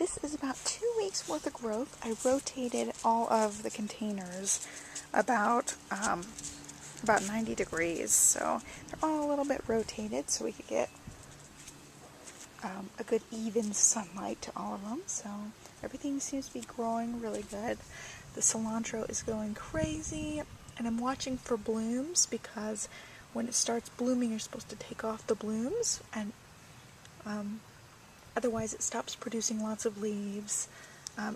this is about 2 weeks worth of growth. I rotated all of the containers about 90 degrees, so they're all a little bit rotated so we could get a good even sunlight to all of them. So everything seems to be growing really good. The cilantro is going crazy, and I'm watching for blooms because when it starts blooming you're supposed to take off the blooms, and otherwise it stops producing lots of leaves,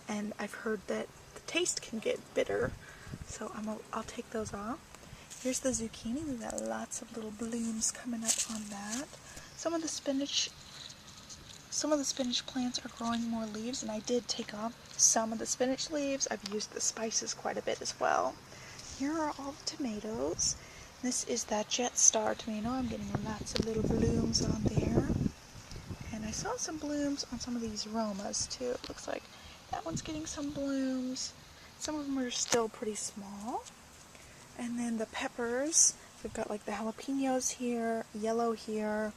and I've heard that the taste can get bitter, so I'll take those off. Here's the zucchini. We've got lots of little blooms coming up on that. Some of the spinach plants are growing more leaves, and I did take off some of the spinach leaves. I've used the spices quite a bit as well. Here are all the tomatoes. This is that Jet Star tomato. I'm getting lots of little blooms on there. And I saw some blooms on some of these Romas too. It looks like that one's getting some blooms. Some of them are still pretty small. And then the peppers, we've got like the jalapenos here, yellow here,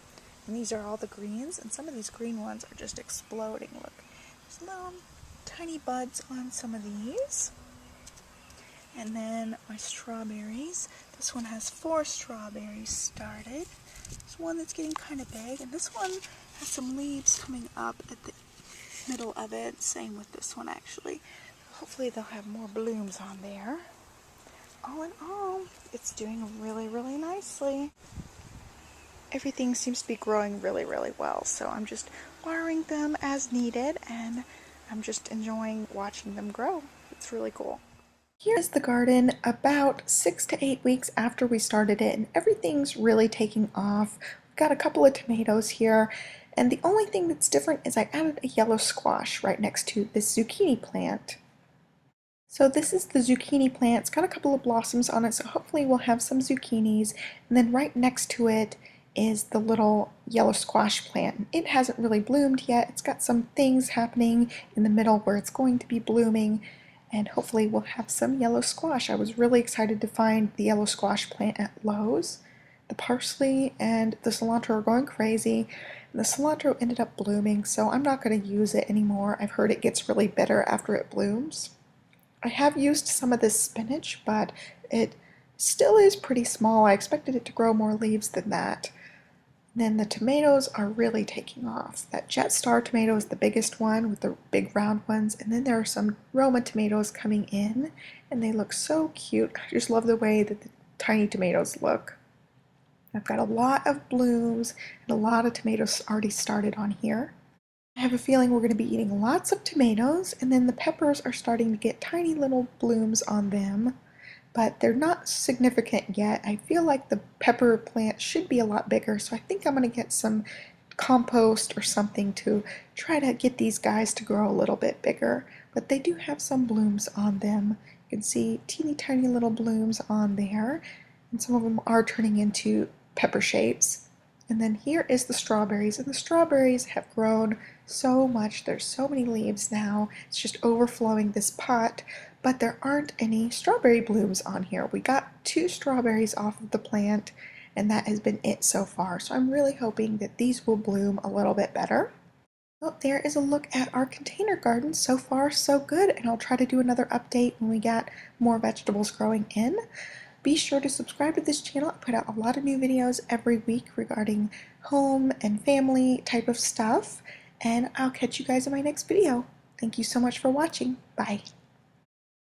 and these are all the greens, and some of these green ones are just exploding. Look, there's little tiny buds on some of these. And then my strawberries. This one has 4 strawberries started. There's one that's getting kind of big, and this one has some leaves coming up at the middle of it. Same with this one actually. Hopefully they'll have more blooms on there. All in all, it's doing really, really nicely. Everything seems to be growing really, really well, so I'm just watering them as needed, and I'm just enjoying watching them grow. It's really cool. Here's the garden about 6 to 8 weeks after we started it, and everything's really taking off. We've got a couple of tomatoes here, and the only thing that's different is I added a yellow squash right next to this zucchini plant. So this is the zucchini plant. It's got a couple of blossoms on it, so hopefully we'll have some zucchinis. And then right next to it is the little yellow squash plant. It hasn't really bloomed yet. It's got some things happening in the middle where it's going to be blooming, and hopefully we'll have some yellow squash. I was really excited to find the yellow squash plant at Lowe's. The parsley and the cilantro are going crazy. And the cilantro ended up blooming, so I'm not going to use it anymore. I've heard it gets really bitter after it blooms. I have used some of this spinach, but it still is pretty small. I expected it to grow more leaves than that. Then the tomatoes are really taking off. That Jet Star tomato is the biggest one with the big round ones, and then there are some Roma tomatoes coming in, and they look so cute. I just love the way that the tiny tomatoes look. I've got a lot of blooms and a lot of tomatoes already started on here. I have a feeling we're going to be eating lots of tomatoes, and then the peppers are starting to get tiny little blooms on them, but they're not significant yet. I feel like the pepper plant should be a lot bigger, so I think I'm going to get some compost or something to try to get these guys to grow a little bit bigger, but they do have some blooms on them. You can see teeny tiny little blooms on there, and some of them are turning into pepper shapes. And then here is the strawberries, and the strawberries have grown so much. There's so many leaves now. It's just overflowing this pot, but there aren't any strawberry blooms on here. We got 2 strawberries off of the plant, and that has been it so far. So I'm really hoping that these will bloom a little bit better. Well, there is a look at our container garden. So far, so good, and I'll try to do another update when we get more vegetables growing in. Be sure to subscribe to this channel. I put out a lot of new videos every week regarding home and family type of stuff, and I'll catch you guys in my next video. Thank you so much for watching. Bye.